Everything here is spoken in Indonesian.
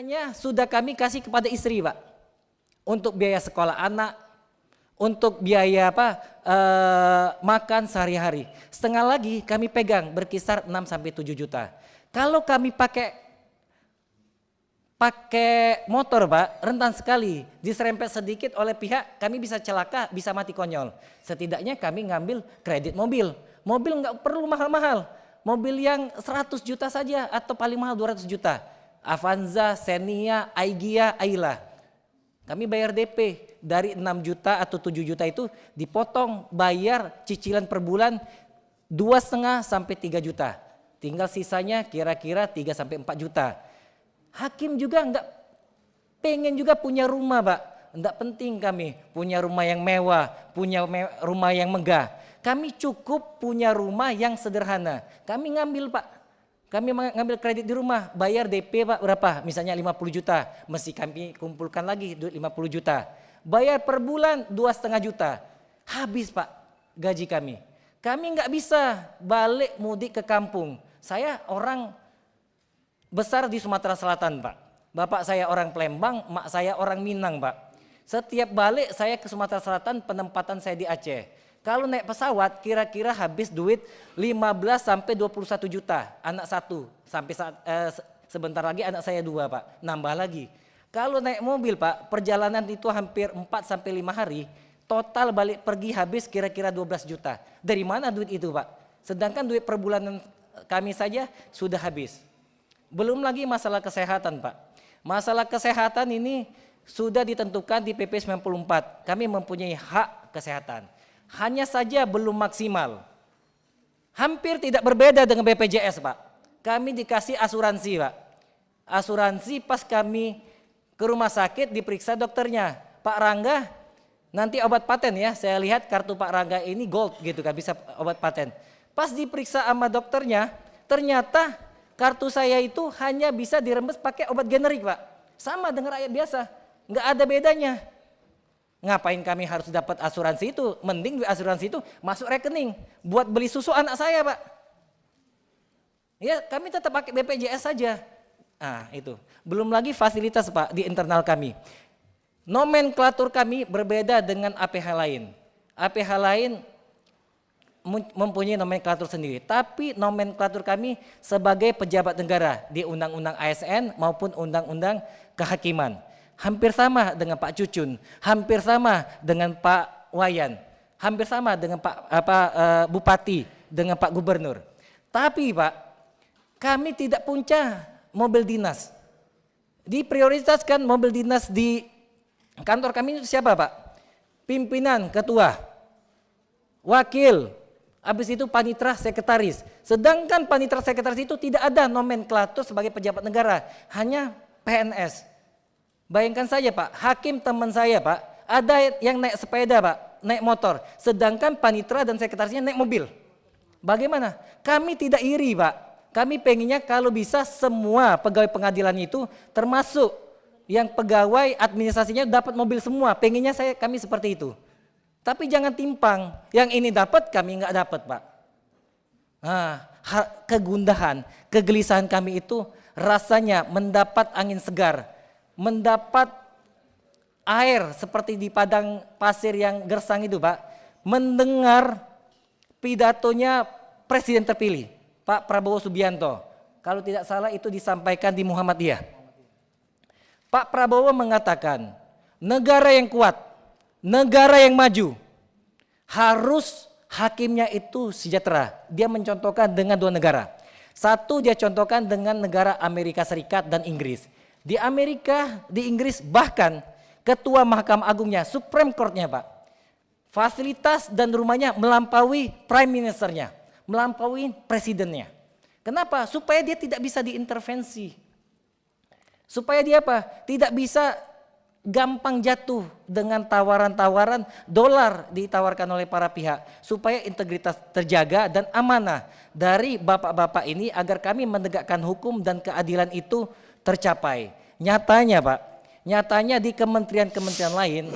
setengahnya sudah kami kasih kepada istri, Pak, untuk biaya sekolah anak, untuk biaya makan sehari-hari. Setengah lagi kami pegang berkisar 6 sampai 7 juta. Kalau kami pakai motor, Pak, rentan sekali. Diserempet sedikit oleh pihak, kami bisa celaka, bisa mati konyol. Setidaknya kami ngambil kredit mobil. Mobil nggak perlu mahal-mahal. Mobil yang 100 juta saja atau paling mahal 200 juta. Avanza, Xenia, Aigia, Ayla. Kami bayar DP dari 6 juta atau 7 juta itu dipotong bayar cicilan per bulan 2,5 sampai 3 juta. Tinggal sisanya kira-kira 3 sampai 4 juta. Hakim juga enggak pengen juga punya rumah, Pak. Enggak penting kami punya rumah yang mewah, punya rumah yang megah. Kami cukup punya rumah yang sederhana. Kami ngambil, Pak. Kami mengambil kredit di rumah, bayar DP, Pak, berapa? Misalnya 50 juta, mesti kami kumpulkan lagi duit 50 juta. Bayar per bulan 2,5 juta. Habis, Pak, gaji kami. Kami nggak bisa balik mudik ke kampung. Saya orang besar di Sumatera Selatan, Pak. Bapak saya orang Palembang, mak saya orang Minang, Pak. Setiap balik saya ke Sumatera Selatan, penempatan saya di Aceh. Kalau naik pesawat kira-kira habis duit 15 sampai 21 juta, anak satu, sampai sebentar lagi anak saya 2, Pak, nambah lagi. Kalau naik mobil, Pak, perjalanan itu hampir 4 sampai 5 hari, total balik pergi habis kira-kira 12 juta. Dari mana duit itu, Pak? Sedangkan duit per bulanan kami saja sudah habis. Belum lagi masalah kesehatan, Pak. Masalah kesehatan ini sudah ditentukan di PP 94. Kami mempunyai hak kesehatan. Hanya saja belum maksimal. Hampir tidak berbeda dengan BPJS, Pak. Kami dikasih asuransi, Pak. Asuransi pas kami ke rumah sakit diperiksa dokternya. Pak Rangga, nanti obat paten ya. Saya lihat kartu Pak Rangga ini gold gitu kan, bisa obat paten. Pas diperiksa sama dokternya, ternyata kartu saya itu hanya bisa dirembes pakai obat generik, Pak. Sama dengan rakyat biasa, nggak ada bedanya. Ngapain kami harus dapat asuransi itu? Mending asuransi itu masuk rekening buat beli susu anak saya, Pak. Ya, kami tetap pakai BPJS saja. Nah, itu. Belum lagi fasilitas, Pak, di internal kami. Nomenklatur kami berbeda dengan APH lain. APH lain mempunyai nomenklatur sendiri, tapi nomenklatur kami sebagai pejabat negara di Undang-Undang ASN maupun Undang-Undang Kehakiman. Hampir sama dengan Pak Cucun, hampir sama dengan Pak Wayan, hampir sama dengan Pak Bupati, dengan Pak Gubernur. Tapi, Pak, kami tidak punya mobil dinas. Diprioritaskan mobil dinas di kantor kami itu siapa, Pak? Pimpinan, ketua, wakil, habis itu panitra, sekretaris. Sedangkan panitra sekretaris itu tidak ada nomenklatur sebagai pejabat negara, hanya PNS. Bayangkan saja, Pak, hakim teman saya, Pak, ada yang naik sepeda, Pak, naik motor, sedangkan panitra dan sekretarisnya naik mobil. Bagaimana? Kami tidak iri, Pak. Kami pengennya kalau bisa semua pegawai pengadilan itu termasuk yang pegawai administrasinya dapat mobil semua. Pengennya kami seperti itu. Tapi jangan timpang, yang ini dapat kami nggak dapat, Pak. Nah, kegundahan, kegelisahan kami itu rasanya mendapat angin segar, mendapat air seperti di padang pasir yang gersang itu, Pak. Mendengar pidatonya Presiden terpilih, Pak Prabowo Subianto. Kalau tidak salah itu disampaikan di Muhammadiyah. Pak Prabowo mengatakan, negara yang kuat, negara yang maju, harus hakimnya itu sejahtera. Dia mencontohkan dengan 2 negara. Satu dia contohkan dengan negara Amerika Serikat dan Inggris. Di Amerika, di Inggris bahkan ketua Mahkamah Agungnya, Supreme Court-nya, Pak, fasilitas dan rumahnya melampaui Prime Minister-nya, melampaui presidennya. Kenapa? Supaya dia tidak bisa diintervensi. Supaya dia apa? Tidak bisa gampang jatuh dengan tawaran-tawaran dolar ditawarkan oleh para pihak. Supaya integritas terjaga dan amanah dari bapak-bapak ini agar kami menegakkan hukum dan keadilan itu tercapai. Nyatanya, Pak, nyatanya di kementerian-kementerian lain